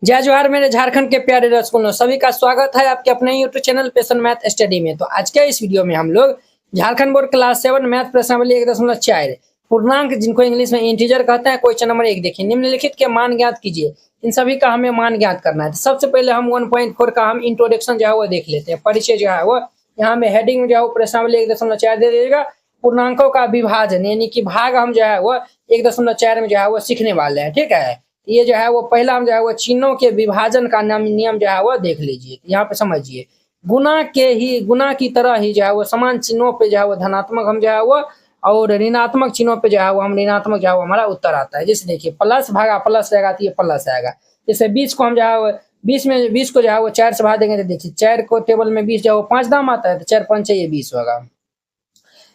जय जोहार मेरे झारखंड के प्यारे रसगुल्लों, सभी का स्वागत है आपके अपने यूट्यूब चैनल पेशन मैथ स्टडी में। तो आज के इस वीडियो में हम लोग झारखंड बोर्ड क्लास 7 मैथ प्रश्नावली 1.4 पूर्णांक जिनको इंग्लिश में इंटीजर कहते हैं क्वेश्चन नंबर 1 देखिए। निम्नलिखित के मान ज्ञात कीजिए। इन सभी का हमें मान ज्ञात करना है। तो सबसे पहले हम 1.4 का हम इंट्रोडक्शन जो है वो देख लेते हैं। परिचय जो है वो यहाँ में हेडिंग जो है वो प्रश्नावली 1.4 दे दीजिएगा। पूर्णांकों का विभाजन यानी कि भाग हम जो है वो 1.4 में जो है वो सीखने वाले हैं। ठीक है, ये जो है वो पहला हम जो है वो चिन्हों के विभाजन का नियम जो है वो देख लीजिए। यहाँ पे समझिए, गुना की तरह ही जो है वो समान चिन्हों पे जो है वो धनात्मक हम जो है वो और ऋणात्मक चिन्हों पे जो है वो हम ऋणात्मक जो है वो हमारा उत्तर आता है। जैसे देखिए प्लस भागा प्लस रहेगा तो ये प्लस आएगा। जैसे 20 को हम जो है वो 20 को जो है वो 4 से भाग देंगे तो देखिए 4 को टेबल में 20 जो है वो 5 दाम आता है तो 4 5 ये 20 होगा।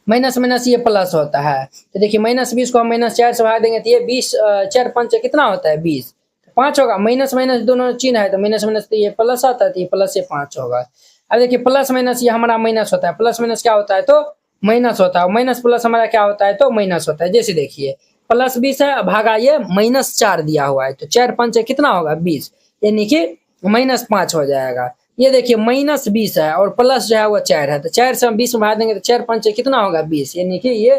माइनस माइनस ये प्लस होता है तो देखिए -20 को हम -4 से भाग देंगे तो ये 20 4 5 कितना होता है 20 5 होगा। माइनस माइनस दोनों चिन्ह है तो माइनस माइनस तो ये प्लस आता है तो ये प्लस से 5 होगा। अब देखिए प्लस माइनस ये हमारा माइनस होता है, प्लस माइनस क्या होता है तो माइनस होता है, माइनस प्लस हमारा क्या होता है तो माइनस होता है। जैसे देखिए +20 है भागा ये -4 दिया हुआ है तो 4 5 कितना होगा 20 यानी कि -5 हो जाएगा। ये देखिए -20 है और प्लस जो है वो 4 है तो 4 से हम 20 में भाग देंगे तो 4 5 कितना होगा 20 यानी कि ये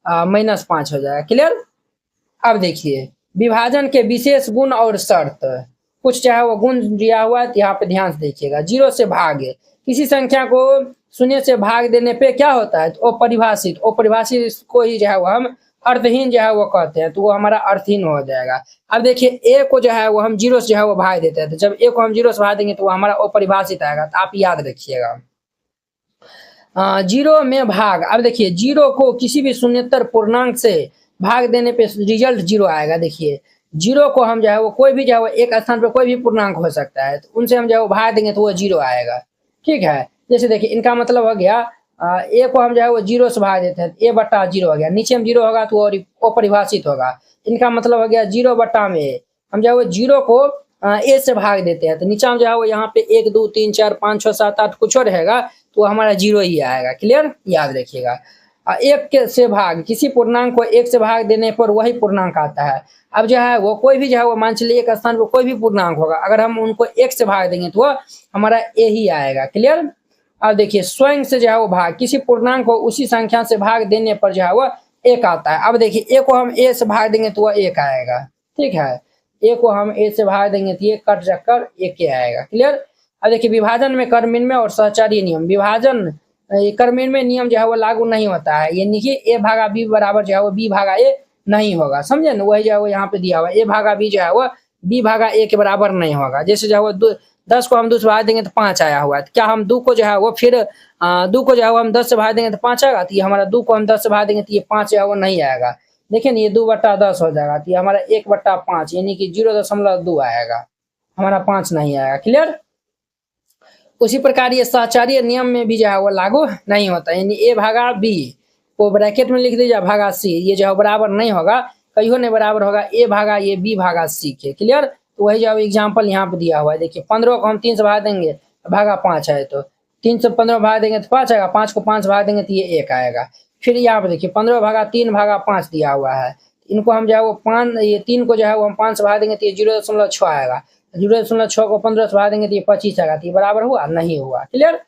-5 हो जाएगा। क्लियर। अब देखिए विभाजन के विशेष गुण और शर्त, कुछ चाहे वो गुण दिया हुआ है तो यहाँ पे ध्यान से देखिएगा। 0 से भागे, किसी संख्या को 0 से भाग देने पे क्या होता है तो अपरिभाषित को ही जो है वो हम अर्थहीन जो है वो कहते हैं तो वो हमारा अर्थहीन हो जाएगा। अब देखिए ए को जो है वो हम 0 से जो है वो भाग देते हैं तो जब ए को हम 0 से भाग देंगे तो वो हमारा अपरिभाषित आएगा। तो आप याद रखिएगा 0 में भाग। अब देखिए 0 को किसी भी शून्येतर पूर्णांक से भाग देने पे रिजल्ट 0 आएगा। देखिए 0 को हम जो है वो कोई भी जो है वो एक स्थान पे कोई भी पूर्णांक हो सकता है तो उनसे हम जो है वो भाग देंगे तो वो 0 आएगा। ठीक है, जैसे देखिए इनका मतलब हो गया ए को हम जो है वो 0 से भाग देते हैं a बट्टा 0 हो गया, नीचे में 0 होगा तो वो अपरिभाषित होगा। इनका मतलब हो गया 0 बट्टा में हम जो है वो 0 को ए से भाग देते हैं तो नीचे हम जो है वो यहाँ पे 1 2 3 4 5 6 7 8 कुछ और रहेगा तो हमारा 0 ही आएगा। क्लियर, याद रखिएगा। एक से भाग, किसी पूर्णांक को 1 से भाग देने पर वही पूर्णांक आता है। अब जो है वो कोई भी जो है वो मान चलिए एक स्थान पर कोई भी पूर्णांक होगा, अगर हम उनको 1 से भाग देंगे तो वो हमारा ए ही आएगा। क्लियर। अब देखिए स्वयं से जो है वो भाग, किसी पूर्णांक को उसी संख्या से भाग देने पर जो है वो 1 आता है। अब देखिए ए को हम ए से भाग देंगे तो वह 1 आएगा। ठीक है, ए को हम ए से भाग देंगे तो ये कट जाकर 1 आएगा। क्लियर। अब देखिए विभाजन में कर्मन्वय और सहचारी नियम, विभाजन कर्मन्वय नियम जो है वो लागू नहीं होता है यानी कि ए भागा बी बराबर जो है वो बी भागा ए नहीं होगा। समझे ना, वही जो है वो यहाँ पे दिया हुआ ए भागा बी जो है वो बी भागा ए के बराबर नहीं होगा। जैसे जो है वो 10 को हम 2 से भाग देंगे तो 5 आया हुआ है तो क्या हम 2 को जो है वो फिर 2 को जो है वो हम 10 से भाग देंगे तो 5 आएगा तो ये हमारा 2 को हम 10 से भाग देंगे तो ये 5 जो है वो नहीं आएगा। देखिए ना ये 2 बट्टा 10 हो जाएगा तो ये हमारा 1 बट्टा 5 यानी कि 0.2 आएगा, हमारा 5 नहीं आएगा। क्लियर। उसी प्रकार ये सहचारी नियम में भी जो है वो लागू नहीं होता यानी ए भागा बी को ब्रैकेट में लिख दीजिए भागा सी, ये जो है बराबर नहीं होगा, कहीं नहीं बराबर होगा ए भागा ये बी भागा सी के। क्लियर। तो वही जो एग्जाम्पल यहाँ पे दिया हुआ है। देखिए 15 को हम 3 से भाग देंगे भागा 5 है तो 3 से 15 भाग देंगे तो 5 आएगा, 5 को 5 भाग देंगे तो ये 1 आएगा। फिर यहाँ पे देखिए 15 भागा 3 भागा 5 दिया हुआ है, इनको हम जो है वो 5 ये 3 को जो है वो हम 5 से भाग देंगे तो ये 0.6 आएगा, 0.6 को 15 से भाग देंगे तो ये 25 आएगा तो ये बराबर हुआ नहीं हुआ। क्लियर।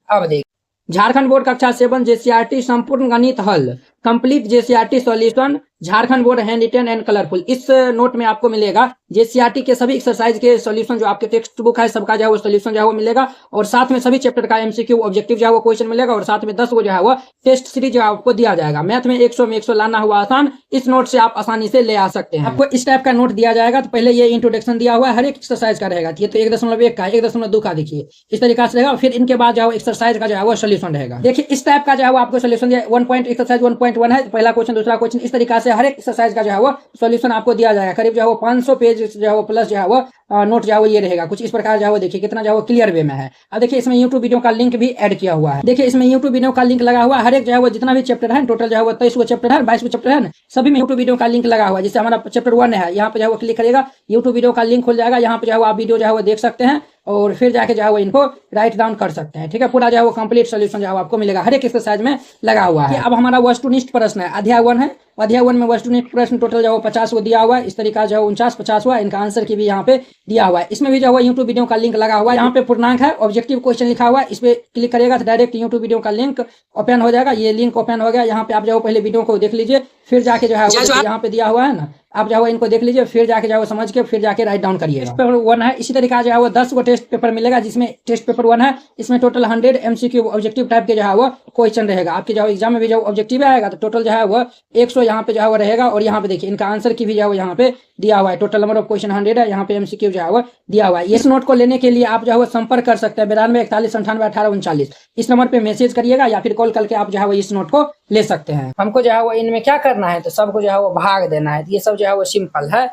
अब देखिए झारखंड बोर्ड कक्षा 7 जेसीईआरटी संपूर्ण गणित हल complete JCERT solution Jharkhand board handwritten and colourful. इस नोट में आपको मिलेगा जेसीईआरटी के सभी एक्सरसाइज के सॉल्यूशन, जो आपके टेक्स्ट बुक है सबका जो है वो सॉल्यूशन जो है वो मिलेगा और साथ में सभी चैप्टर का एमसीक्यू ऑब्जेक्टिव जो है वो क्वेश्चन मिलेगा और साथ में 10 को जो है वो टेस्ट सीरीज जो आपको दिया जाएगा। मैथ में 100 में 100 लाना हुआ आसान, इस नोट से आप आसानी से ले आ सकते हैं। आपको इस टाइप का नोट दिया जाएगा तो पहले ये इंट्रोडक्शन दिया हुआ है, हर एक एक्सरसाइज का रहेगा। ये तो 1.1 का 1.2 का देखिए इस तरीका से रहेगा। फिर इनके बाद जो है एक्सरसाइज का जो है वो सोल्यूशन रहेगा। देखिए इस टाइप का जो है वो आपको सोल्यूशन दिया 1 एक्सरसाइज 1.1 है, पहला क्वेश्चन दूसरा क्वेश्चन, इस तरीका से हर एक एक्सरसाइज का जो है वो सॉल्यूशन आपको दिया जाएगा। करीब जो है वो 500 पेज जो है वो प्लस जो है वो नोट जो है वो ये रहेगा कुछ इस प्रकार जो है वो देखिए कितना जो है वो क्लियर वे में है। अब देखिए इसमें यूट्यूब वीडियो का लिंक भी ऐड किया हुआ है। देखिए इसमें यूट्यूब वीडियो का लिंक लगा हुआ है, हर एक जो है वो जितना भी चैप्टर है टोटल जो है वो 23 चैप्टर है 22 चैप्टर है, सभी में यूट्यूब वीडियो का लिंक लगा हुआ है। जैसे हमारा चैप्टर 1 है, यहाँ पे जो है वो क्लिक करेगा यूट्यूब वीडियो का लिंक खुल जाएगा, यहाँ पे जो है वो आप वीडियो जो है वो देख सकते हैं और फिर जाके जो है वो इनको राइट डाउन कर सकते हैं। ठीक है, पूरा जो है वो कंप्लीट सोल्यूशन जो है आपको मिलेगा, हर एक एक्सरसाइज में लगा हुआ है। अब हमारा वस्तुनिष्ठ प्रश्न है, अध्याय 1 है स्वाध्याय 1 में वस्तुनिष्ठ प्रश्न टोटल जो है 50 को दिया हुआ है। इस तरीका जो है 49-50 हुआ, इनका आंसर की भी यहाँ पे दिया हुआ है। इसमें भी जो है यूट्यूब वीडियो का लिंक लगा हुआ है, यहाँ पे पूर्णांक है, ऑब्जेक्टिव क्वेश्चन लिखा हुआ है, इस पे क्लिक करेगा तो डायरेक्ट यूट्यूब वीडियो का लिंक ओपन हो जाएगा। ये लिंक ओपन हो गया, यहाँ पे आप जो पहले वीडियो को देख लीजिए, फिर जाके जो है यहाँ पे दिया हुआ है ना, आप जो है इनको देख लीजिए, फिर जाके जो है समझ के फिर जाके राइट डाउन करिए। टेस्ट पेपर 1 है, इसी तरीका जो है वो 10 को टेस्ट पेपर मिलेगा, जिसमें टेस्ट पेपर 1 है, इसमें टोटल 100 MCQ ऑब्जेक्टिव टाइप के जो है वो क्वेश्चन रहेगा। आपके जो एग्जाम में भी जो ऑब्जेक्टिव आएगा तो टोटल जो है वो 100 यहाँ पे जो है वो रहेगा। और यहाँ पे देखिए इनका आंसर की भी जो है यहाँ पे दिया हुआ है, टोटल नंबर ऑफ क्वेश्चन 100 है, यहाँ पे MCQ जो है वो दिया हुआ है। इस नोट को लेने के लिए आप जो है वो संपर्क कर सकते हैं 92 41 98 18 39, इस नंबर पे मैसेज करिएगा या फिर कॉल करके आप जो है वो इस नोट को ले सकते हैं। हमको जो है वो इनमें क्या करना है, तो सबको जो है वो भाग देना है। ये सब जो है वो सिंपल है।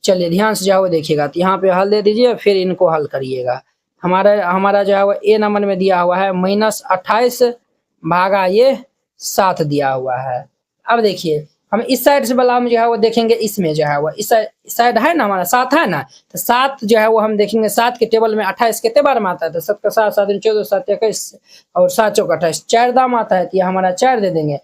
चलिए ध्यान से जो है वो देखिएगा, तो यहाँ पे हल दे दीजिए, फिर इनको हल करिएगा। हमारा जो है वो ए नंबर में दिया हुआ है -28 भागा ये 7 दिया हुआ है। अब देखिए हम इस साइड से वाला में जो है वो देखेंगे, इसमें जो है वो इस साइड है ना, हमारा 7 है ना, तो 7 जो है वो हम देखेंगे 7 के टेबल में 28 कितने बार में आता है, तो 7 का 7 7 14 7 21 और 7 चौक 28, 4 दाम आता है, तो ये हमारा 4 दे देंगे।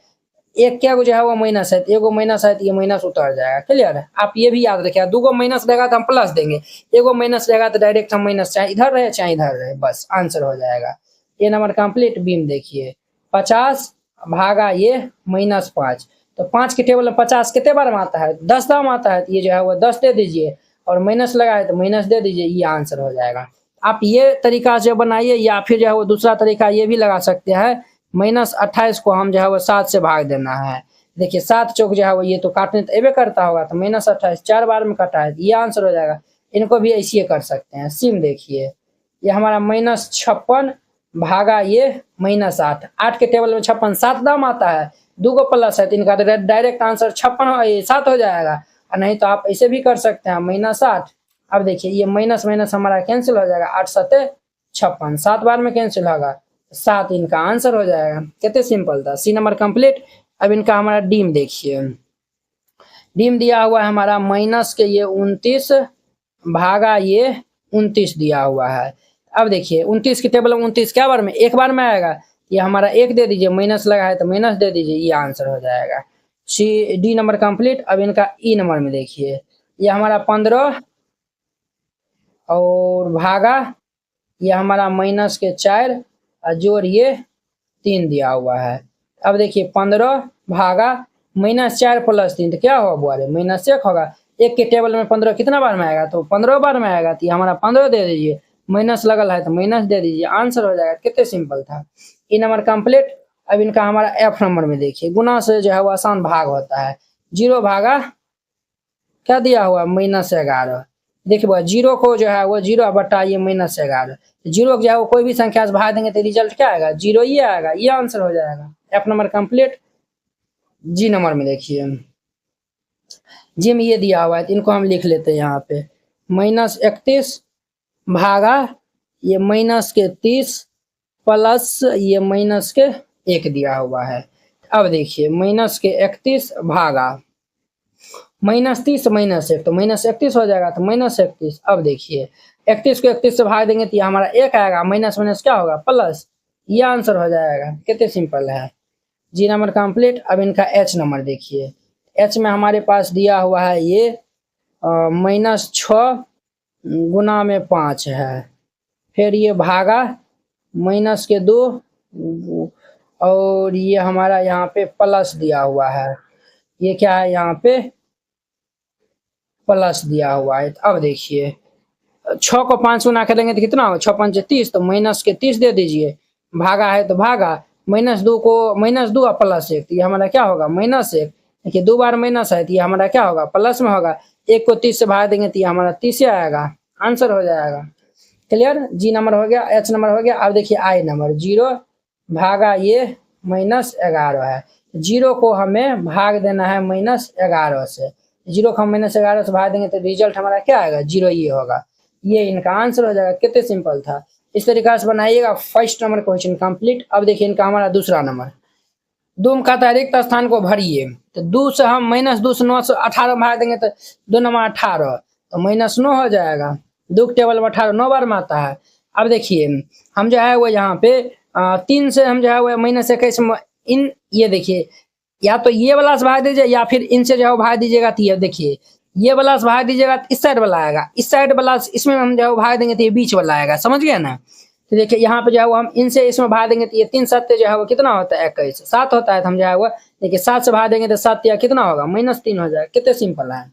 एक क्या जो है वो माइनस है, एगो माइनस है तो ये माइनस उतर जाएगा। क्लियर है, आप ये भी याद रखिए। 2 गो माइनस रहेगा तो हम प्लस देंगे, एगो माइनस रहेगा तो डायरेक्ट हम माइनस, चाहे इधर रहे चाहे इधर रहे, बस आंसर हो जाएगा। ये नंबर कंप्लीट। बीम देखिए 50 भागा ये -5, तो 5 के टेबल में 50 कितने बार में आता है, 10 दाम आता है, तो ये जो है वो 10 दे दीजिए और माइनस लगाए तो माइनस दे दीजिए, ये आंसर हो जाएगा। आप ये तरीका से बनाइए, या फिर जो है वो दूसरा तरीका ये भी लगा सकते हैं, -28 को हम जो है वो 7 से भाग देना है। देखिए 7 चौक जो है वो ये तो काटने तो एबे करता होगा, तो -28 4 बार में कटा है, ये आंसर हो जाएगा। इनको भी ऐसे कर सकते हैं। सिम देखिए ये हमारा -56 भागा ये -8, 8 के टेबल में 56 7 दाम आता है, 2 को प्लस है, तो इनका डायरेक्ट आंसर 56 7 हो जाएगा। और नहीं तो आप ऐसे भी कर सकते हैं -8। अब देखिए ये माइनस माइनस हमारा कैंसिल हो जाएगा, 8 7 56, 7 बार में कैंसिल होगा, 7 इनका आंसर हो जाएगा। कितने सिंपल था। C number complete. अब इनका हमारा डीम देखिए, डीम दिया हुआ है हमारा माइनस के ये 29 भागा ये 29 दिया हुआ है। अब देखिए 29 की टेबल में 29 क्या बार में, एक बार में आएगा, ये हमारा 1 दे दीजिए, माइनस लगा है तो माइनस दे दीजिए, ये आंसर हो जाएगा। C D number complete. अब इनका ई नंबर में देखिए, ये हमारा 15 और भागा ये हमारा माइनस के 4 और जोड़ ये 3 दिया हुआ है। अब देखिए 15 भागा -4 + 3 तो क्या होगा बुआरे, -1 होगा। 1 के टेबल में 15 कितना बार में आएगा, तो 15 बार में आएगा, तो ये हमारा 15 दे दीजिए, माइनस लगल है तो माइनस दे दीजिए, आंसर हो जाएगा। कितने सिंपल था। ई नंबर कंप्लीट। अब इनका हमारा एफ नंबर में देखिए, गुना से जो है वो आसान भाग होता है। 0 भागा क्या दिया हुआ, -11। देखिए 0 को जो है वो 0 बटा ये -11, 0 जो है वो कोई भी संख्या से भाग देंगे तो रिजल्ट क्या आएगा, 0 ही आएगा, ये आंसर हो जाएगा। F number complete. G number में देखिए, जी में ये दिया हुआ है, तो इनको हम लिख लेते हैं यहाँ पे, -31 भागा ये -30 प्लस ये -1 दिया हुआ है। अब देखिए -31 भागा -30 -1 तो -31 हो जाएगा, तो -31। अब देखिए 31 को 31 से भाग देंगे तो ये हमारा 1 आएगा, माइनस माइनस क्या होगा प्लस, ये आंसर हो जाएगा। कितने सिंपल है। जी नंबर कंप्लीट। अब इनका एच नंबर देखिए, एच में हमारे पास दिया हुआ है ये -6 गुना में 5 है, फिर ये भागा -2 और ये हमारा यहाँ पे प्लस दिया हुआ है, ये क्या है यहाँ पे प्लस दिया हुआ है। अब देखिए 6 को 5 गुना करेंगे तो कितना होगा, 6 5 30, तो -30 दे दीजिए, भागा है तो भागा, -2 को -2 और +1 तो ये हमारा क्या होगा -1। देखिए 2 बार माइनस है तो ये हमारा क्या होगा प्लस में होगा, 1 को 30 से भाग देंगे तो ये हमारा 30 आएगा, आंसर हो जाएगा। क्लियर। जी नंबर हो गया, एच नंबर हो गया। अब देखिए आई नंबर, 0 भागा ये -11 है, 0 को हमें भाग देना है -11 से, 0 को हम -11 से भाग देंगे तो रिजल्ट हमारा क्या आएगा, 0 ही होगा, ये इनका आंसर हो जाएगा। कितने सिंपल था। इस तरीके से बनाइएगा। First number question complete. अब देखिए इनका हमारा दूसरा नंबर, 2 में कहता है रिक्त स्थान को भरिए, तो 2 से हम -2 से 9 से 18 भाग देंगे तो 2 9 18, तो -9 हो जाएगा। 2 के टेबल में 18 9 बार में आता है। अब देखिए हम जो है वो यहाँ पे 3 से हम जो है वो -21 इन, ये देखिए या तो ये वाला से भाग दीजिए या फिर इनसे जो है भाग दीजिएगा। तो ये देखिए ये वाला से भाग दीजिएगा तो इस साइड वाला आएगा, इस साइड वाला इसमें हम जो है भाग देंगे तो ये बीच वाला आएगा, समझ गए ना। तो देखिए यहाँ पे जो है वो हम इनसे इसमें भाग देंगे तो ये 3 सत्ते जो है वो कितना होता है 21, 7 होता है। तो हम जो है वो देखिए 7 से भाग देंगे तो 7 या कितना होगा -3 हो जाएगा। कितने सिंपल है।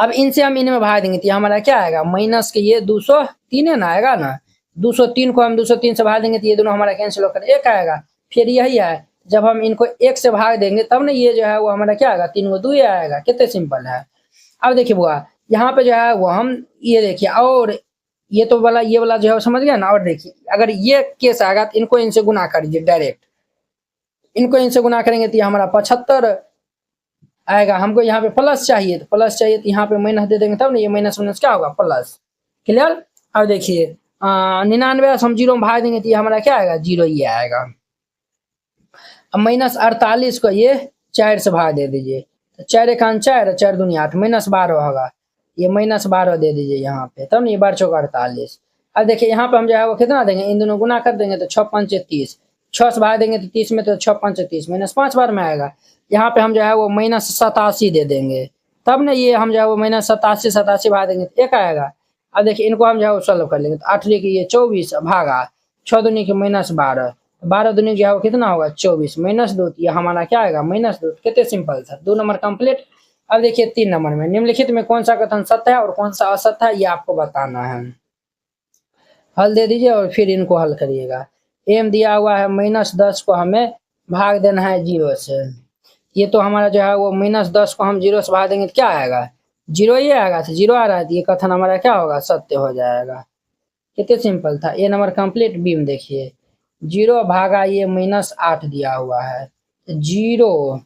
अब इनसे हम इनमें भाग देंगे तो हमारा क्या आएगा माइनस के ये 203 है ना, आएगा ना। 203 को हम 203 से भाग देंगे तो ये दोनों हमारा कैंसिल होकर 1 आएगा। फिर यही है जब हम इनको 1 से भाग देंगे तब ना ये जो है वो हमारा क्या आएगा 3 को 2 आएगा। कितने सिंपल है। अब देखिए बुआ यहाँ पे जो है वो हम ये देखिए और ये तो वाला ये वाला जो है समझ गया ना। और देखिए अगर ये केस आएगा तो इनको इनसे गुना करिए डायरेक्ट, इनको इनसे गुना करेंगे तो ये हमारा 75 आएगा। हमको यहाँ पे प्लस चाहिए तो प्लस चाहिए तो यहाँ पे माइनस दे देंगे तब ना ये माइनस माइनस क्या होगा प्लस। क्लियर। अब देखिए 99 हम 0 में भाग देंगे तो ये हमारा क्या आएगा 0 ही आएगा। अब -48 को ये 4 से भाग दे दीजिए तो 4 1 4 4 दूनी 8 -12 होगा। ये -12 दे दीजिए यहाँ पे तब नहीं 12 चौका 48। अब देखिए यहाँ पे हम जो है वो कितना देंगे इन दोनों गुना कर देंगे तो 6 5 30, 6 से भाग देंगे तो 30 में तो 6 5 30 -5 बार में आएगा। यहाँ पे हम जो है वो -87 दे देंगे तब ना ये हम जो है वो -87 भाग देंगे तो 1 आएगा। अब देखिए इनको हम जो है वो सॉल्व कर लेंगे तो 8 की ये 24 भागा 6 दूनी के -12, 12 दूनी जो है वो कितना होगा 24 -2 ये हमारा क्या आएगा -2। कितने सिंपल था। 2 नंबर कंप्लीट। अब देखिए 3 नंबर में निम्नलिखित में कौन सा कथन सत्य है और कौन सा असत्य है ये आपको बताना है। हल दे दीजिए और फिर इनको हल करिएगा। एम दिया हुआ है -10 को हमें भाग देना है 0 से। ये तो हमारा जो है वो -10 को हम 0 से भाग देंगे तो क्या आएगा 0 ही आएगा। तो 0 आ रहा है तो ये कथन हमारा क्या होगा सत्य हो जाएगा। कितने सिंपल था। ए नंबर कंप्लीट। बी में देखिए 0 भागा ये -8 दिया हुआ है 0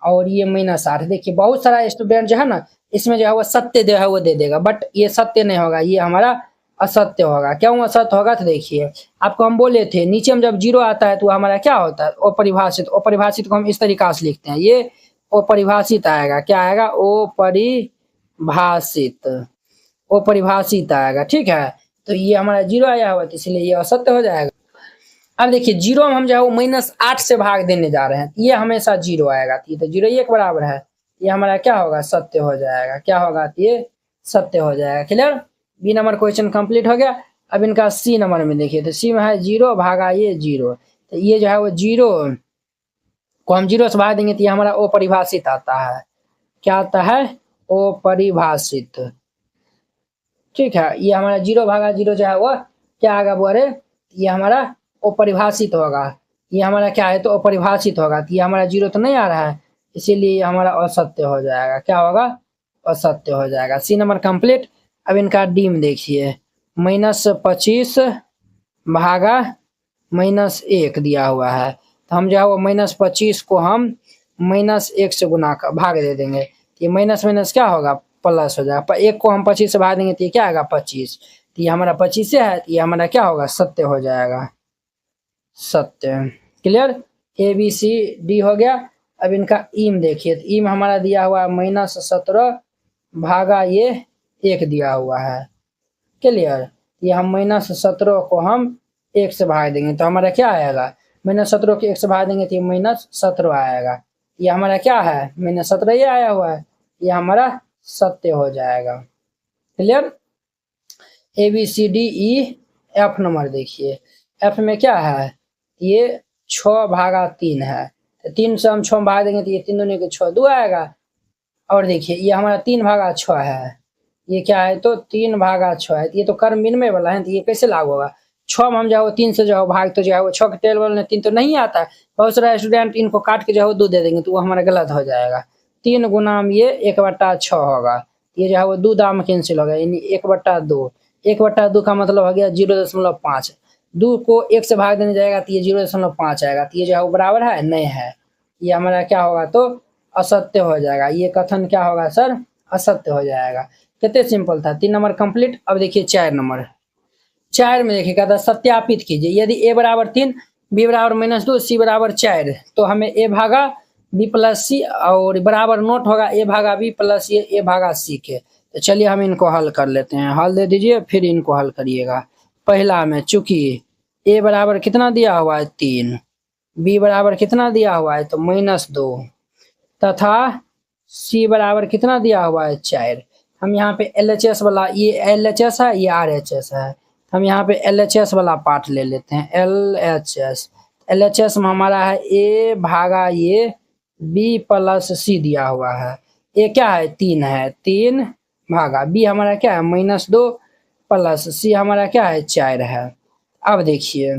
और ये -8। देखिए बहुत सारा स्टूडेंट जो है ना इसमें जो है वो सत्य जो है वो दे देगा बट ये सत्य नहीं होगा, ये हमारा असत्य होगा। क्यों असत्य होगा तो देखिए आपको हम बोले थे नीचे में जब 0 आता है तो हमारा क्या होता है अपरिभाषित। अपरिभाषित को हम इस तरीका से लिखते हैं, ये अपरिभाषित आएगा। क्या आएगा अपरिभाषित, अपरिभाषित आएगा। ठीक है तो ये हमारा 0 आया हुआ तो इसलिए ये असत्य हो जाएगा। अब देखिए 0 में हम जो है वो -8 से भाग देने जा रहे हैं, ये हमेशा 0 आएगा तो 0 1 बराबर है, ये हमारा क्या होगा सत्य हो जाएगा। क्या होगा तो ये सत्य हो जाएगा। Clear. B number question complete हो गया। अब इनका सी नंबर में देखिए तो सी में है 0 भागा ये 0 तो ये जो है वो 0 को हम 0 से भाग देंगे तो ये हमारा अपरिभाषित आता है। क्या आता है अपरिभाषित। ठीक है ये हमारा 0 भागा 0 जो है वो क्या आएगा वो अरे ये हमारा अपरिभाषित होगा। ये हमारा क्या है तो अपरिभाषित होगा तो ये हमारा 0 तो नहीं आ रहा है इसीलिए ये हमारा असत्य हो जाएगा। क्या होगा असत्य हो जाएगा। C number complete. अब इनका डी में देखिए -25 भागा -1 दिया हुआ है तो हम जो है वो -25 को हम -1 से गुना भाग दे देंगे तो ये माइनस माइनस क्या होगा प्लस हो जाएगा। 1 को हम 25 से भाग देंगे तो ये क्या आएगा 25 तो ये हमारा 25 है तो ये हमारा क्या होगा सत्य हो जाएगा सत्य। Clear. A B C D हो गया। अब इनका ई में देखिए तो ई में हमारा दिया हुआ है -17 भागा ये 1 दिया हुआ है। क्लियर। ये हम -17 को हम 1 से भाग देंगे तो हमारा क्या आएगा -17 को 1 से भाग देंगे तो ये -17 आएगा। ये हमारा क्या है -17 ये आया हुआ है, ये हमारा सत्य हो जाएगा। Clear. A B C D E F number देखिए एफ में क्या है ये 6 भागा 3 है तो 3 से हम 6 भाग देंगे तो ये 3 दूनी के 6 2 आएगा। और देखिए ये हमारा 3 भागा 6 है, ये क्या है तो 3 भागा 6 है। ये तो कर्म विनिमय वाला है तो ये कैसे लागू होगा 6 में हम जाओ 3 से जाओ भाग तो जो है वो 6 के टेबल में 3 तो नहीं आता है। बहुत सारा स्टूडेंट इनको काट के जो है 2 दे देंगे तो वो हमारा गलत हो जाएगा। 3 गुना ये 1/6 होगा, ये जो है वो 2 दाम कैंसिल होगा यानी 1/2। 1/2 का मतलब हो गया 0.5। 2 को 1 से भाग देने जाएगा तो ये 0.5 आएगा तो ये जो है वो बराबर है नहीं है, ये हमारा क्या होगा तो असत्य हो जाएगा। ये कथन क्या होगा सर असत्य हो जाएगा। कितने सिंपल था। 3 नंबर कंप्लीट। अब देखिए 4 नंबर। 4 में देखिए कहता सत्यापित कीजिए यदि a बराबर 3 b बराबर -2 c बराबर 4 तो हमें a भागा b प्लस सी और बराबर नोट होगा a भागा b प्लस ये a भागा c के। तो चलिए हम इनको हल कर लेते हैं। हल दे दीजिए फिर इनको हल करिएगा। पहला में चूंकि a बराबर कितना दिया हुआ है 3 बी बराबर कितना दिया हुआ है तो -2 तथा सी बराबर कितना दिया हुआ है 4। हम यहाँ पे LHS वाला, ये LHS है, ये RHS है, हम यहाँ पे LHS वाला पार्ट ले लेते हैं। LHS में हमारा है A भागा ये B प्लस C दिया हुआ है। ए क्या है 3 है, 3 भागा B हमारा क्या है -2 प्लस C हमारा क्या है 4 है। अब देखिए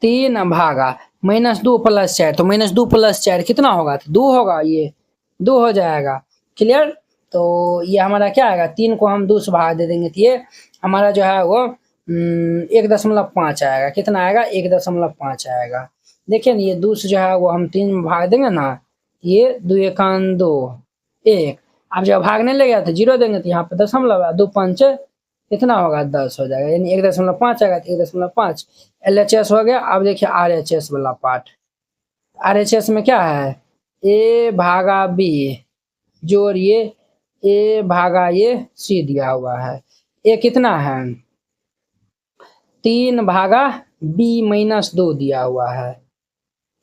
3 भागा -2 प्लस 4, तो -2 प्लस 4 कितना होगा तो 2 होगा, ये 2 हो जाएगा। क्लियर। तो ये हमारा क्या आएगा, 3 को हम 2 से भाग दे देंगे तो ये हमारा जो है वो 1.5 आएगा। कितना आएगा 1.5 आएगा। देखिए ना ये 2 से जो है वो हम 3 में भाग देंगे ना, ये 2 एकान 2 1। अब जब भागने लगेगा तो 0 देंगे तो यहाँ पे दशमलव 2 5 कितना होगा 10 हो जाएगा, यानी 1.5 आएगा तो 1.5 LHS हो गया। अब देखिए RHS वाला पार्ट, RHS में क्या है A भागा B जोड़िए A भागा ये C दिया हुआ है। A कितना है 3 भागा B -2 दिया हुआ है,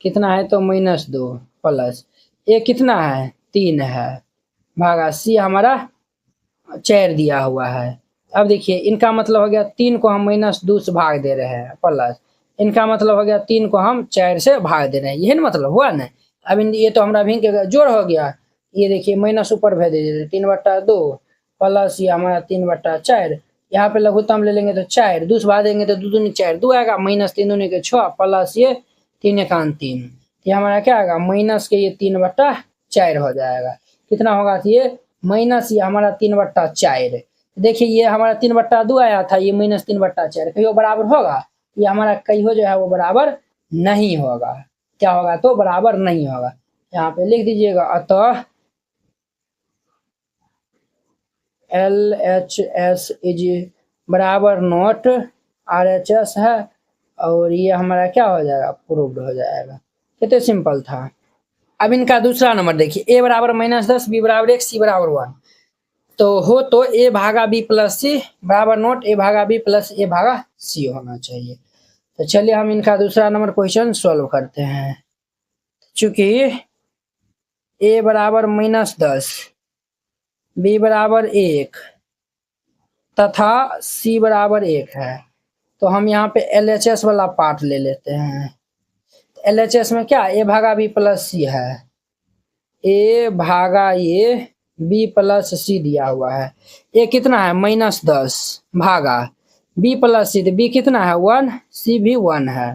कितना है तो -2 प्लस A कितना है 3 है भागा C हमारा 4 दिया हुआ है। अब देखिए इनका मतलब हो गया 3 को हम -2 से भाग दे रहे हैं प्लस इनका मतलब हो गया 3 को हम 4 से भाग दे रहे हैं, यही ना मतलब हुआ ना। अब ये तो हमारा भिन्न के जोड़ हो गया। ये देखिए माइनस ऊपर भेज दीजिए 3/2 प्लस ये हमारा 3/4, यहाँ पे लघुत्तम ले लेंगे तो 4, 2 से भाग देंगे तो 2 दूनी 4 2 आएगा, -3 दूनी के 6 प्लस ये 3 एकान 3, ये हमारा क्या आएगा माइनस के ये 3/4 हो जाएगा। कितना होगा तो ये माइनस ये हमारा 3/4। देखिए ये हमारा 3/2 आया था, ये -3/4 कहीं बराबर होगा, ये हमारा कहीं जो है वो बराबर नहीं होगा। क्या होगा तो बराबर नहीं होगा। यहाँ पे लिख दीजिएगा अतः LHS इज बराबर नॉट RHS है, और ये हमारा क्या हो जाएगा प्रूव्ड हो जाएगा। कितने सिंपल था। अब इनका दूसरा नंबर देखिए A बराबर -10 B बराबर 1 C बराबर 1, तो हो तो A भागा B प्लस C बराबर नोट A भागा B प्लस A भागा C होना चाहिए। तो चलिए हम इनका दूसरा नंबर क्वेश्चन सॉल्व करते हैं। चूंकि A बराबर -10 B बराबर 1 तथा C बराबर 1 है, तो हम यहाँ पे LHS वाला पार्ट ले लेते हैं। LHS में क्या A भागा B प्लस C है, A भागा ये B प्लस C दिया हुआ है। A कितना है -10 भागा B प्लस C, तो B कितना है 1 C भी 1 है,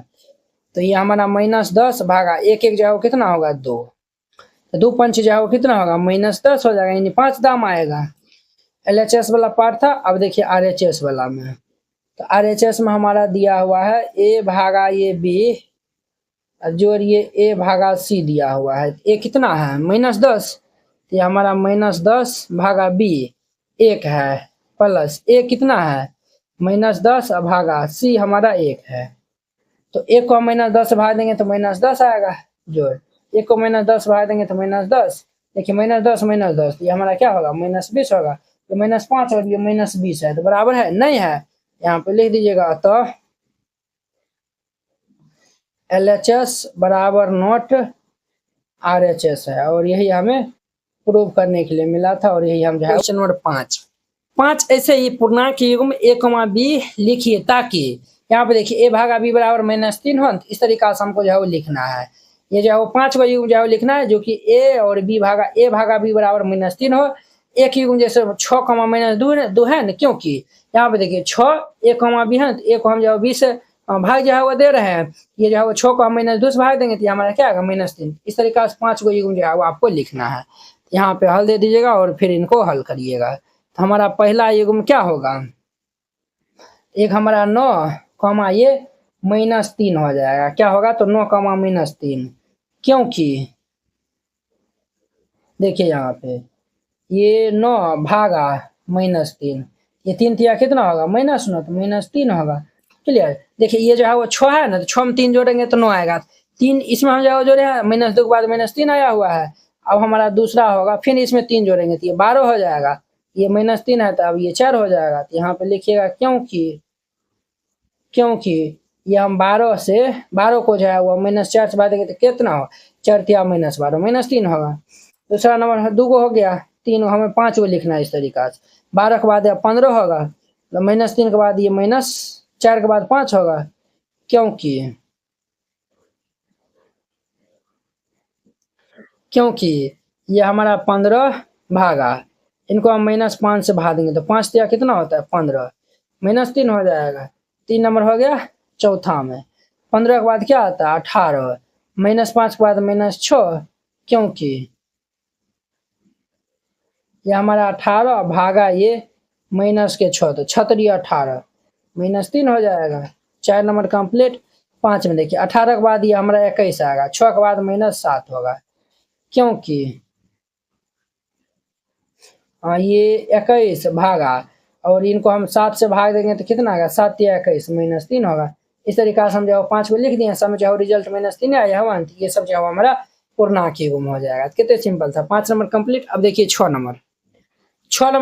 तो ये हमारा -10 भागा 1 जो है कितना होगा 2, तो 2 पंच जो है कितना होगा -10 हो जाएगा, यानी 5 दाम आएगा। LHS वाला पार्ट था। अब देखिए RHS वाला में, तो RHS में हमारा दिया हुआ है A भागा ये B जोड़िए A भागा C दिया हुआ है। A कितना है -10, तो ये हमारा -10 भागा B 1 है प्लस A कितना है -10 भागा C हमारा 1 है, तो 1 को -10 भाग देंगे तो -10 आएगा जोड़, 1 को -10 भाग देंगे तो -10, देखिए -10 -10 ये हमारा क्या होगा -20 होगा, तो -5 और ये -20 है, तो बराबर है नहीं है। यहाँ पे लिख दीजिएगा तो LHS बराबर नॉट RHS है, और यही हमें प्रूव करने के लिए मिला था, और यही हम जो है क्वेश्चन नंबर 5 ऐसे ही पूर्णांक के युग्म A, B लिखिए, ताकि यहाँ पे देखिए A भागा B बराबर -3 हो, इस तरीका से हमको जो है वो लिखना है। ये जो है वो 5 युग्म जो है लिखना है, जो कि A और B भागा A भागा B बराबर -3 हो। एक युग्म जैसे 6, -2 है ना, क्योंकि यहाँ पे देखिए 6 A, B है, तो A को हम जो है 20 भाग जो है वो दे रहे हैं, ये जो है वो 6 को हम -2 से भाग देंगे तो हमारा क्या आएगा -3। इस तरीका से 5 युग्म जो है वो आपको लिखना है। यहाँ पे हल दे दीजिएगा और फिर इनको हल करिएगा। तो हमारा पहला युग्म क्या होगा, एक हमारा 9, ये -3 हो जाएगा। क्या होगा तो 9, -3, क्योंकि देखिए यहाँ पे ये 9 भागा -3, ये 3 तिया कितना होगा -9, तो -3 होगा। क्लियर। देखिए ये जो है वो 6 है ना, तो 6 में 3 जोड़ेंगे तो 9 आएगा, 3 इसमें हम जो जोड़े हैं -2 के बाद -3 आया हुआ है। अब हमारा दूसरा होगा, फिर इसमें 3 जोड़ेंगे तो ये 12 हो जाएगा, ये -3 है तो अब ये 4 हो जाएगा। तो यहाँ पे लिखिएगा क्योंकि ये हम 12 से 12 को जो है वो -4 से भाग देंगे तो कितना हो, 4 तिया -12 -3 होगा। दूसरा नंबर 2 को हो गया, 3 हमें 5 को लिखना है इस तरीका से। 12 के बाद 15 होगा, तो -3 के बाद ये -4 के बाद 5 होगा, क्योंकि ये हमारा 15 भागा, इनको हम -5 से भाग देंगे तो 5 तिया कितना होता है 15, -3 हो जाएगा। 3 नंबर हो गया चौथा में। 15 के बाद क्या आता है 18, -5 के बाद -6, क्योंकि ये हमारा 18 भागा ये -6 तो 6 18 -3 हो जाएगा। 4 नंबर कंप्लीट। 5 में देखिए 18 के बाद ये हमारा 21 आएगा, 6 के बाद -7 होगा, क्योंकि ये 21 भागा और इनको हम 7 से भाग देंगे तो कितना आएगा 7 या 21 -3 होगा। इस तरीका से हम जो 5 को लिख दिए, सब जो रिजल्ट -3 आया हुआ, ये सब जो हमारा पूर्णांक ही गुम हो जाएगा। कितने सिंपल था। 5 नंबर कंप्लीट। अब देखिए 6 नंबर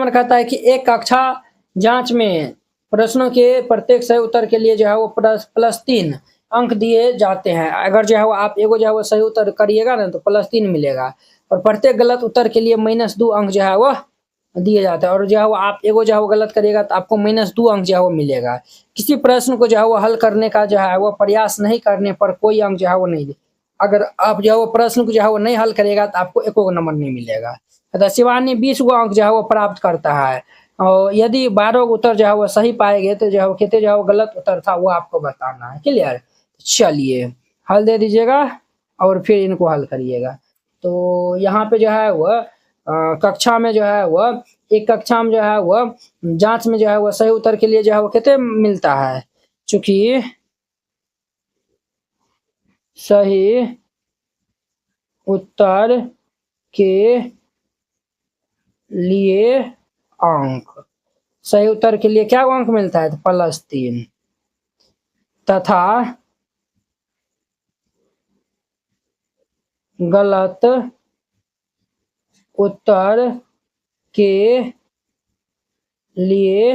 कहता है कि एक कक्षा जांच में प्रश्नों के प्रत्येक सही उत्तर के लिए जो है वो +3 अंक दिए जाते हैं। अगर जो है वो आप एगो जो है वो सही उत्तर करिएगा ना तो +3 मिलेगा, और प्रत्येक गलत उत्तर के लिए -2 अंक जो है वो दिए जाते हैं, और जो है वो आप एगो जो है वो गलत करिएगा तो आपको -2 अंक जो है वो मिलेगा। किसी प्रश्न को जो है वो हल करने का जो है वो प्रयास नहीं करने पर कोई अंक जो है वो नहीं दे। अगर आप जो है वो प्रश्न को जो है वो नहीं हल करेगा तो आपको एको नंबर नहीं मिलेगा। तथा शिवानी 20 गो अंक जो है वो प्राप्त करता है, और यदि 12 उत्तर जो है वो सही पाएंगे तो जो है वो कितने जो है वो गलत उत्तर था वो आपको बताना है। क्लियर। चलिए हल दे दीजिएगा और फिर इनको हल करिएगा। तो यहाँ पे जो है वह कक्षा में जो है वह एक कक्षा में जो है वह जांच में जो है वह सही उत्तर के लिए जो है वो कितने मिलता है, चूंकि सही उत्तर के लिए अंक, सही उत्तर के लिए क्या अंक मिलता है तो +3, तथा गलत उत्तर के लिए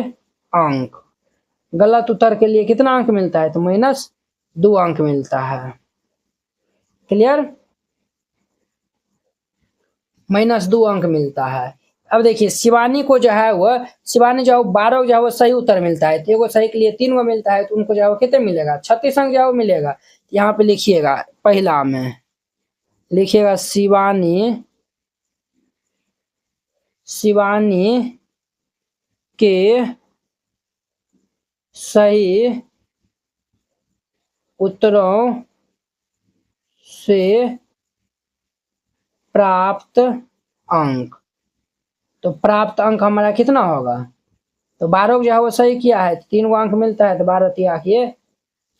अंक, गलत उत्तर के लिए कितना अंक मिलता है तो -2 अंक मिलता है। क्लियर। -2 अंक मिलता है। अब देखिए शिवानी को जो है वह शिवानी जो 12 जो है वो सही उत्तर मिलता है, तो एगो सही के लिए 3 गो मिलता है, तो उनको जो है वो कितने मिलेगा 36 अंक जो है वो मिलेगा। यहाँ पे लिखिएगा, पहला में लिखिएगा शिवानी के सही उत्तरों से प्राप्त अंक, तो प्राप्त अंक हमारा कितना होगा तो 12 जो है वो सही किया है, 3 गो अंक मिलता है तो 12 तिया ये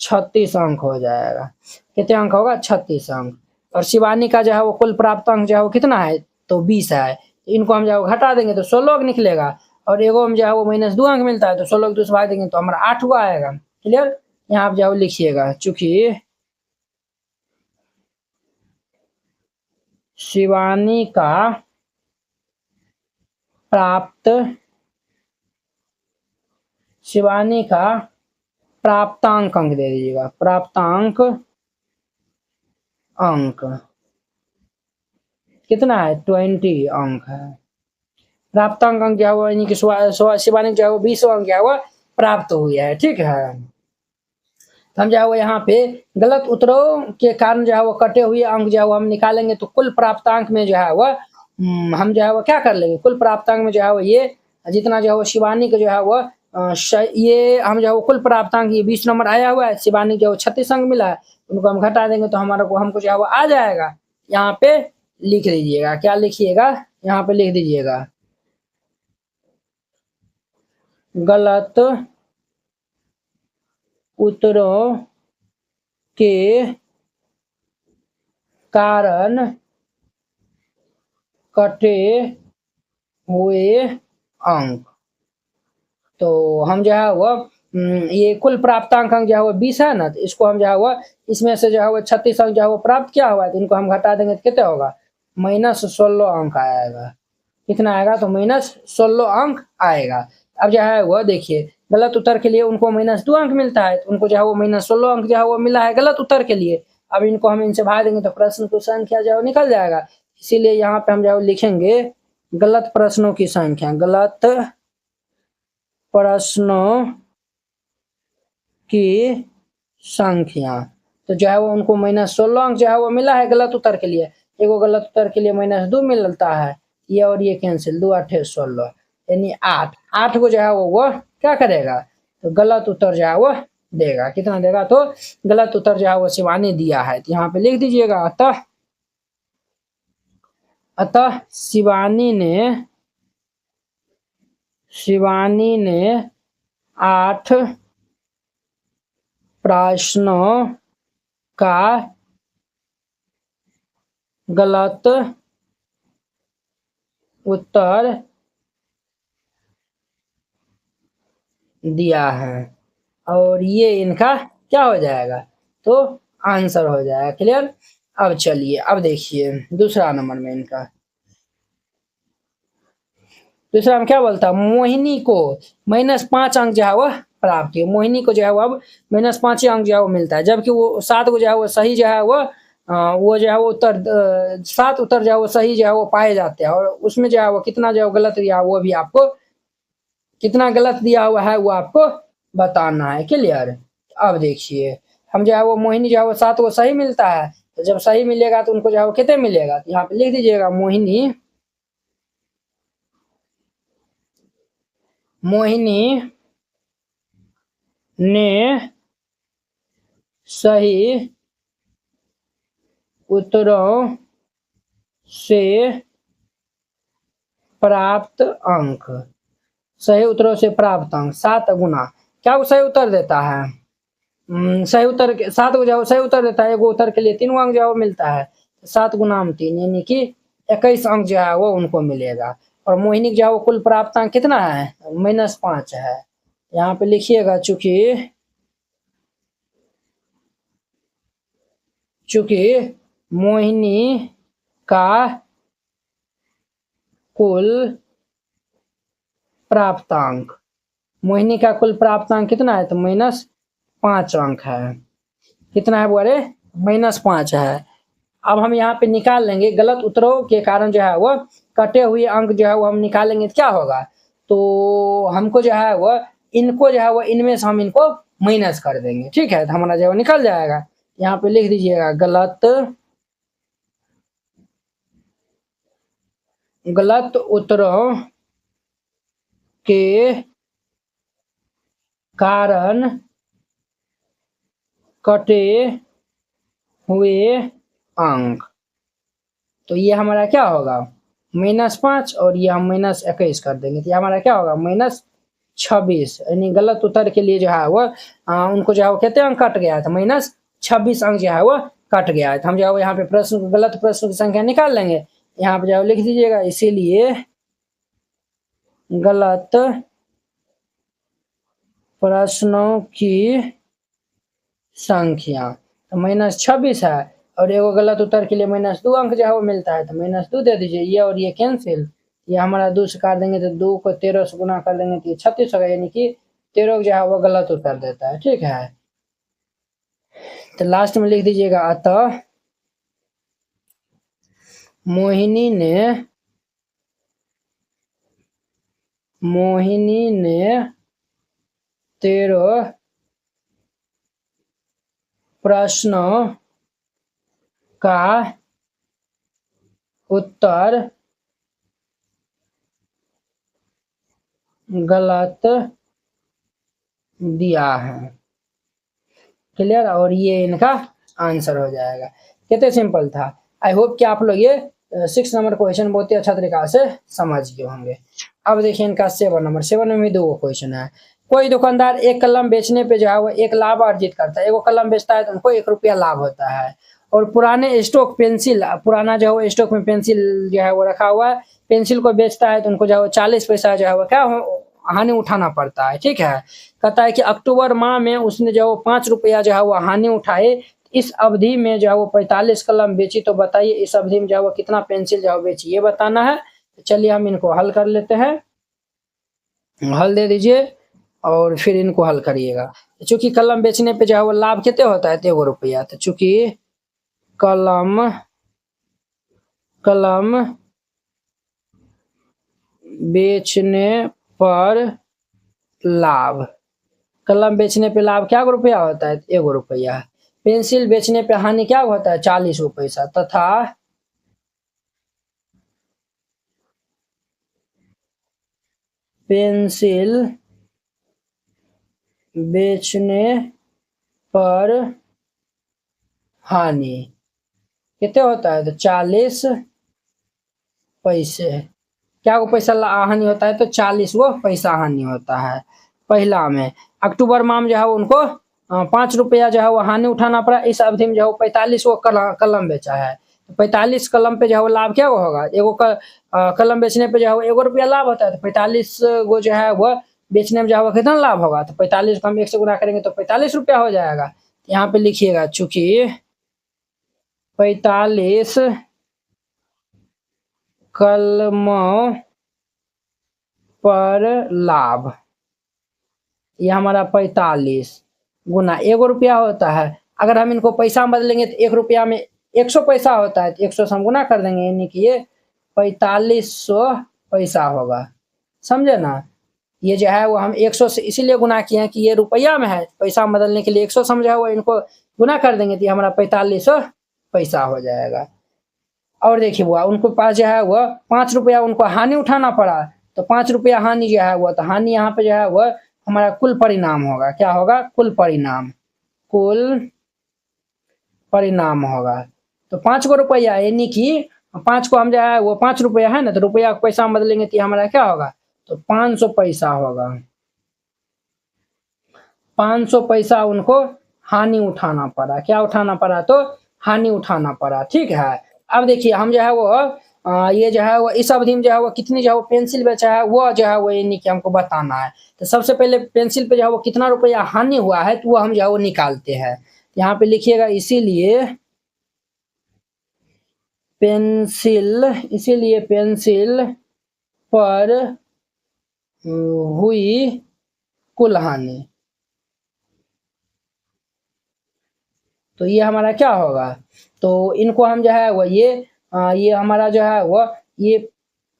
36 अंक हो जाएगा। कितने अंक होगा 36 अंक। और शिवानी का जो है वो कुल प्राप्त अंक जो है वो कितना है तो 20 है, इनको हम जो है घटा देंगे तो 16 निकलेगा, और एगो में जो है वो -2 अंक मिलता है तो 16 को 2 से भाग देंगे तो हमारा 8 गो आएगा। क्लियर। यहाँ आप जो है लिखिएगा, चूंकि शिवानी का प्राप्तांक अंक दे दीजिएगा, प्राप्तांक अंक कितना है 20 अंक है। प्राप्तांक अंक क्या हुआ, यानी कि शिवानी जो है वो 20 अंक क्या हुआ प्राप्त हुआ है। ठीक है। तो हम जो है वो यहाँ पे गलत उत्तरों के कारण जो है वो कटे हुए अंक जो है वो हम निकालेंगे, तो कुल प्राप्तांक में जो है वो हम जो है वो क्या कर लेंगे, कुल प्राप्तांक में जो है वो ये जितना जो है वो शिवानी का जो है वो ये हम जो है वो कुल प्राप्तांक ये 20 नंबर आया हुआ है, शिवानी जो 36 अंक मिला है, उनको हम घटा देंगे तो हमारा को हमको जो है वो आ जाएगा। यहाँ पे लिख लीजिएगा, क्या लिखिएगा यहाँ पे लिख दीजिएगा, गलत उत्तरों के कारण कटे हुए अंक। तो हम जो है वो ये कुल प्राप्तांक अंक जो है वो 20 है ना, तो इसको हम जो है वो इसमें से जो है वो 36 अंक जो है वो प्राप्त किया हुआ है, तो इनको हम घटा देंगे तो कितना होगा -16 अंक आएगा। कितना आएगा तो -16 अंक आएगा। अब जो है वह देखिए गलत उत्तर के लिए उनको -2 अंक मिलता है, तो उनको जो है वो -16 अंक जो है वो मिला है गलत उत्तर के लिए। अब इनको हम इनसे भाग देंगे तो प्रश्न की संख्या जो है निकल जाएगा। इसीलिए यहाँ पे हम जो है लिखेंगे गलत प्रश्नों की संख्या, गलत प्रश्नों की संख्या। तो जो है वो उनको -16 अंक जो है वो मिला है गलत उत्तर के लिए। एगो गलत उत्तर के लिए -2 मिलता है, ये और ये कैंसिल, 2 8 16 यानी 8 को जो है वो क्या करेगा, तो गलत उत्तर जो है वो देगा। कितना देगा, तो गलत उत्तर जो है वो शिवानी दिया है, तो यहाँ पे लिख दीजिएगा अतः शिवानी ने 8 प्रश्नों का गलत उत्तर दिया है और ये इनका क्या हो जाएगा, तो आंसर हो जाएगा। क्लियर। अब चलिए अब देखिए दूसरा नंबर में इनका, दूसरा में क्या बोलता है, मोहिनी को -5 अंक जो है वह प्राप्त है। मोहिनी को जो है वो अब -5 अंक जो है वो मिलता है, जबकि वो 7 को जो है वो सही जो है वो जो है वो उत्तर 7 उत्तर जो है वो सही जो है वो पाए जाते हैं, और उसमें जो है वो कितना जो है गलत दिया वो भी आपको, कितना गलत दिया हुआ है वो आपको बताना है। क्लियर। अब देखिए हम जो है वो मोहिनी जो है वो 7 को सही मिलता है, तो जब सही मिलेगा तो उनको जो है वो कितने मिलेगा, तो यहाँ पे लिख दीजिएगा मोहिनी ने सही उत्तरों से प्राप्त अंक, सही उत्तरों से प्राप्त अंक 7 गुना क्या वो सही उत्तर देता है, सही उत्तर 7 को जो सही उत्तर देता है, एगो उत्तर के लिए 3 अंक जो मिलता है, 7 गुना 3 यानी कि 21 अंक जो है वो उनको मिलेगा। और मोहिनी जो है वो कुल प्राप्त अंक कितना है, -5 है। यहाँ पे लिखिएगा चूंकि मोहिनी का कुल प्राप्तांक, मोहिनी का कुल प्राप्तांक कितना है, तो -5 अंक है। कितना है बोले, -5 है। अब हम यहाँ पे निकाल लेंगे गलत उत्तरों के कारण जो है वो कटे हुए अंक जो है वो हम निकालेंगे तो क्या होगा, तो हमको जो है वो इनको जो है वो इनमें से हम इनको माइनस कर देंगे। ठीक है, तो हमारा जो है निकल जाएगा। यहाँ पे लिख दीजिएगा गलत उत्तरों के कारण कटे हुए अंक, तो ये हमारा क्या होगा -5 और ये हम -21 कर देंगे, तो ये हमारा क्या होगा -26, यानी गलत उत्तर के लिए जो है वो उनको जो है वो कितने अंक कट गया है, तो -26 अंक जो है वो कट गया है। तो हम जो है यहाँ पे प्रश्न गलत प्रश्न की संख्या निकाल लेंगे। यहाँ पे जो लिख दीजिएगा इसीलिए गलत प्रश्नों की संख्या, तो -26 है और एगो गलत उत्तर के लिए -2 अंक जो है वो मिलता है, तो -2 दे दीजिए। ये और ये कैंसिल, ये हमारा 2 से काट देंगे तो 2 को 13 से गुना कर देंगे तो ये 36 होगा, यानी कि 13 जो है वो गलत उत्तर देता है। ठीक है, तो लास्ट में लिख दीजिएगा अतः मोहिनी ने 13 प्रश्नों का उत्तर गलत दिया है। क्लियर, और ये इनका आंसर हो जाएगा। कितने सिंपल था। आई होप कि आप लोग ये 6 नंबर क्वेश्चन बहुत ही अच्छा तरीका से समझ गए होंगे। अब देखिए इनका 7 नंबर, 7 में भी 2 क्वेश्चन है। कोई दुकानदार एक कलम बेचने पे जो है वो 1 लाभ अर्जित करता है, एगो कलम बेचता है तो उनको 1 रुपया लाभ होता है, और पुराने स्टॉक पेंसिल, पुराना जो है स्टॉक में पेंसिल जो है वो रखा हुआ है, पेंसिल को बेचता है तो उनको जो है 40 पैसा जो है वो क्या हानि उठाना पड़ता है। ठीक है, कहता है कि अक्टूबर माह में उसने जो 5 रुपया जो है वो हानि उठाए, इस अवधि में जो है वो 45 कलम बेची, तो बताइए इस अवधि में जो है वो कितना पेंसिल जो है बेची, ये बताना है। तो चलिए हम इनको हल कर लेते हैं। हल दे दीजिए और फिर इनको हल करिएगा। चूंकि कलम बेचने पे जो है वो लाभ कितने होता है, 1 रुपया। तो चूंकि कलम कलम बेचने पर लाभ, कलम बेचने पे लाभ क्या रुपया होता है, 1 रुपया। पेंसिल बेचने पे हानि क्या होता है, 40 पैसा। तथा पेंसिल बेचने पर हानि कितने होता है, तो 40 पैसे। क्या वो पैसा हानि होता है, तो 40 वो पैसा हानि होता है। पहला में अक्टूबर माह में जो है उनको 5 रुपया जो है वो हानि उठाना पड़ा। इस अवधि में जो है 45 वो कलम बेचा है। तो 45 कलम पे जो है वो लाभ क्या होगा, एगो कलम बेचने पे जो है 1 रुपया लाभ होता है। तो 45 वो जो है वह बेचने में जो है कितना लाभ होगा, तो 45 को हम 1 से गुना करेंगे तो 45 रुपया हो जाएगा। यहाँ पे लिखिएगा, चूंकि 45 कलमों पर लाभ, ये हमारा 45 गुना 1 रुपया होता है। अगर हम इनको पैसा में बदलेंगे तो 1 रुपया में 100 पैसा होता है। तो 100 से हम गुना कर देंगे, यानी कि ये 4500 पैसा होगा। समझे ना। ये जो है वो हम 100 से इसीलिए गुना किए हैं कि ये रुपया में है, पैसा में बदलने के लिए 100 समझा हुआ, इनको गुना कर देंगे तो ये हमारा 4500 पैसा हो जाएगा। और देखिए बुआ, उनको पास जो है वह 5 रुपया उनको हानि उठाना पड़ा। तो 5 रुपया हानि जो है वह, तो हानि यहाँ पे जो है वह हमारा कुल परिणाम होगा। क्या होगा, कुल परिणाम, कुल परिणाम होगा। तो 5 को रुपया, यानी कि 5 को हम जो है वो 5 रुपया है ना, तो रुपया को पैसा में बदलेंगे तो हमारा क्या होगा, तो 500 पैसा होगा। 500 पैसा उनको हानि उठाना पड़ा। क्या उठाना पड़ा, तो हानि उठाना पड़ा। ठीक है। अब देखिए हम जो है वो ये जो है वो इस अवधि में जो है वो कितनी जो है वो पेंसिल बेचा है, वो जो है वो यानी कि हमको बताना है। तो सबसे पहले पेंसिल पे जो है वो कितना रुपया हानि हुआ है, तो वो हम जो है वो निकालते हैं। यहाँ पे लिखिएगा, इसीलिए पेंसिल पर हुई कुल हानि। तो ये हमारा क्या होगा, तो इनको हम जो है वो ये हमारा जो है वो ये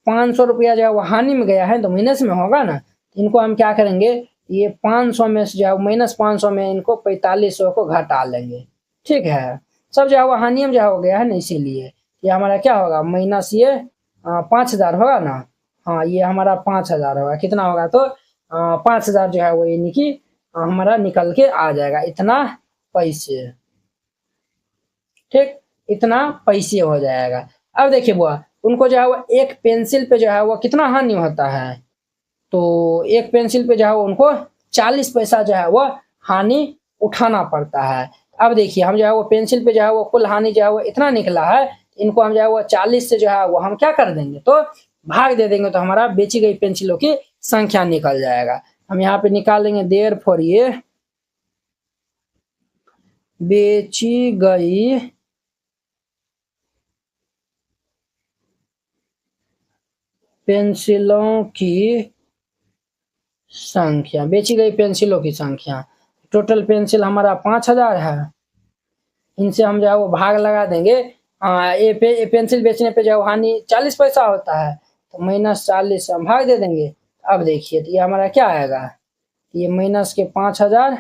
500 रुपया जो है वो हानि में गया है, तो माइनस में होगा ना। इनको हम क्या करेंगे, ये 500 में से जो है माइनस 500 में इनको 4500 को घटा लेंगे। ठीक है। सब जो है वो हानि में जो हो गया है ना, इसीलिए ये हमारा क्या होगा, माइनस ये 5000 होगा ना। हाँ, ये हमारा 5000 होगा। कितना होगा, तो 5000 जो है वो यानी कि हमारा निकल के आ जाएगा, इतना पैसे। ठीक, इतना पैसे हो जाएगा। अब देखिए बुआ, उनको जो है वो एक पेंसिल पे जो है वो कितना हानि होता है, तो एक पेंसिल पे जो है उनको 40 पैसा जो है वो हानि उठाना पड़ता है। अब देखिए हम जो है वो पेंसिल पे जो है वो कुल हानि जो है वो इतना निकला है, इनको हम जो है वो 40 से जो है वो हम क्या कर देंगे, तो भाग दे देंगे, तो हमारा बेची गई पेंसिलों की संख्या निकल जाएगा। हम यहाँ पे निकालेंगे, देयरफॉर ये बेची गई पेंसिलों की संख्या, बेची गई पेंसिलों की संख्या। टोटल पेंसिल हमारा 5000 है। इनसे हम जो है वो भाग लगा देंगे। ये पेंसिल बेचने पे जो हानि 40 पैसा होता है, तो -40 से हम भाग दे देंगे। अब देखिए तो ये हमारा क्या आएगा, ये माइनस के 5000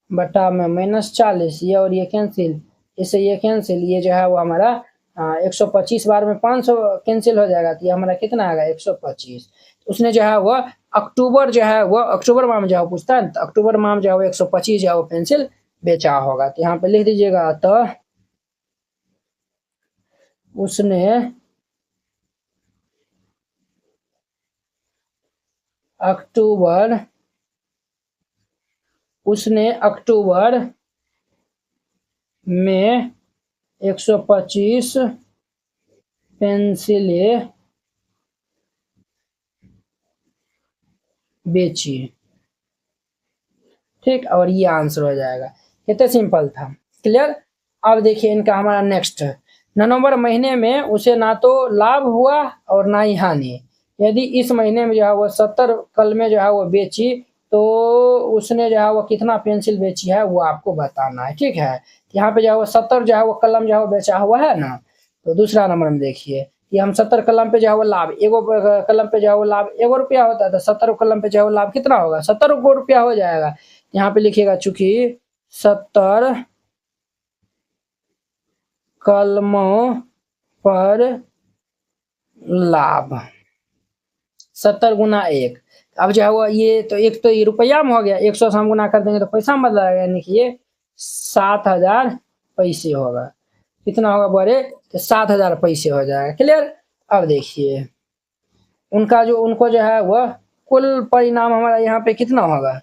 बटा में -40, ये और ये कैंसिल, इससे ये कैंसिल, ये जो है वो हमारा 125 बार में 500 कैंसिल हो जाएगा। तो ये हमारा कितना आएगा, 125। उसने जो है वो अक्टूबर जो है वो अक्टूबर माह में जो है पूछता है, तो अक्टूबर माह में जो है वो 125 जो है वो पेंसिल बेचा होगा। तो यहाँ पे लिख दीजिएगा, तो उसने अक्टूबर में 125 पेंसिलें बेची। ठीक, और ये आंसर हो जाएगा। कितना सिंपल था, क्लियर। अब देखिए इनका हमारा नेक्स्ट, नवंबर महीने में उसे ना तो लाभ हुआ और ना ही हानि। यदि इस महीने में जो है वो 70 कलमें जो है वो बेची, तो उसने जो है वो कितना पेंसिल बेची है वो आपको बताना है। ठीक है, यहाँ पे जो है वो 70 जो है वो कलम जो है वो बेचा हुआ है ना। तो दूसरा नंबर में देखिए कि हम 70 कलम पे जो है वो लाभ, एगो कलम पे जो है वो लाभ 1 रुपया होता है, तो 70 कलम पे जो है वो लाभ कितना होगा, 70 रुपया हो जाएगा। यहाँ पे लिखिएगा चूंकि 70 कलमों पर लाभ 70 गुना 1। अब जो है वो ये तो एक तो ये रुपया में हो गया, 100 से हम गुना कर देंगे तो पैसा में बदल जाएगा, यानी कि ये 7000 पैसे होगा। कितना होगा बोले, तो 7000 पैसे हो जाएगा। क्लियर। अब देखिए उनको जो है वह कुल परिणाम हमारा यहाँ पे कितना होगा,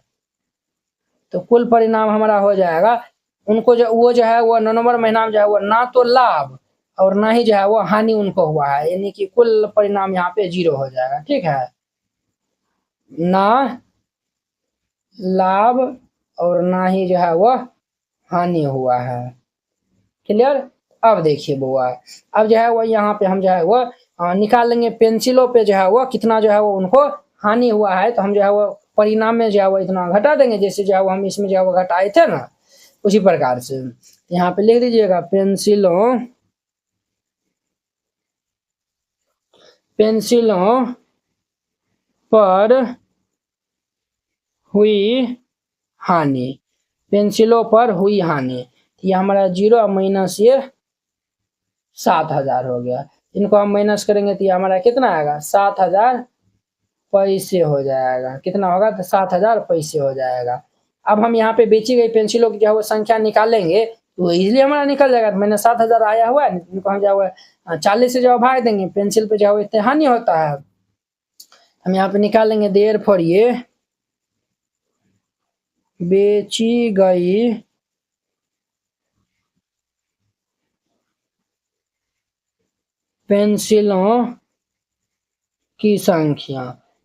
तो कुल परिणाम हमारा हो जाएगा, उनको जो वो जो है वो नवंबर महीना में जो है वो ना तो लाभ और ना ही जो है वो हानि उनको हुआ है, यानी कि कुल परिणाम यहाँ पे 0 हो जाएगा। ठीक है, ना लाभ और ना ही जो है वो हानि हुआ है। क्लियर। अब देखिए बुआ, अब जो है वो यहाँ पे हम जो है वो निकाल लेंगे पेंसिलों पे जो है वो कितना जो है वो उनको हानि हुआ है, तो हम जो है वो परिणाम में जो है वो इतना घटा देंगे, जैसे जो है वो हम इसमें जो है वो घटाए थे ना, उसी प्रकार से यहाँ पे लिख दीजिएगा पेंसिलों पर हुई हानि, पेंसिलों पर हुई हानि, ये हमारा 0 माइनस ये 7000 हो गया। इनको हम माइनस करेंगे तो ये हमारा कितना आएगा, 7000 पैसे हो जाएगा। कितना होगा, तो 7000 पैसे हो जाएगा। अब हम यहाँ पे बेची गई पेंसिलों की जो है वो संख्या निकालेंगे तो इजीली हमारा निकल जाएगा। तो मैंने 7000 आया हुआ है, इनको हम जो है 40 से जो भाग देंगे, पेंसिल पे जो है इतने हानि होता है, हम यहाँ पे निकालेंगे। देर फॉर ये बेची गई पेंसिलों की संख्या,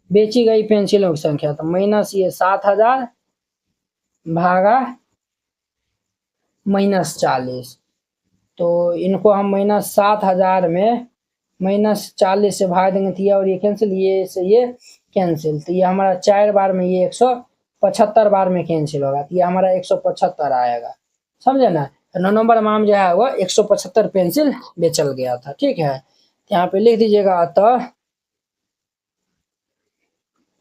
बेची गई पेंसिलों की संख्या, तो माइनस ये 7000 भागा -40, तो इनको हम -7000 में -40 से भाग देंगे तो ये और ये कैंसिल, ये से ये कैंसिल, तो ये हमारा 4 बार में ये 175 बार में कैंसिल होगा, तो ये हमारा 175 आएगा। समझे ना। 9 नंबर में हम जो है वो 175 पेंसिल बेचल गया था। ठीक है, यहाँ पे लिख दीजिएगा अतः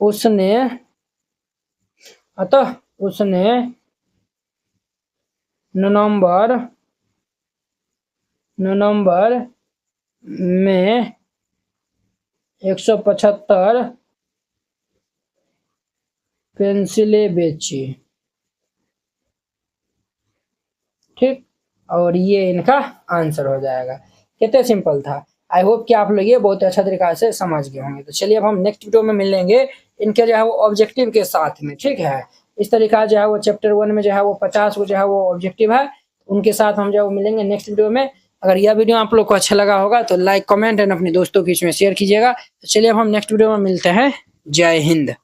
उसने नवंबर में 175 पेंसिलें बेची। ठीक, और ये इनका आंसर हो जाएगा। कितने सिंपल था। आई होप कि आप लोग ये बहुत अच्छा तरीका से समझ गए होंगे। तो चलिए अब हम नेक्स्ट वीडियो में मिलेंगे इनके जो है वो ऑब्जेक्टिव के साथ में। ठीक है, इस तरीका जो है वो चैप्टर 1 में जो है वो 50 को जो है वो ऑब्जेक्टिव है, उनके साथ हम जो है वो मिलेंगे नेक्स्ट वीडियो में। अगर यह वीडियो आप लोग को अच्छा लगा होगा तो लाइक, कमेंट एंड अपने दोस्तों के बीच में शेयर कीजिएगा। तो चलिए अब हम नेक्स्ट वीडियो में मिलते हैं। जय हिंद।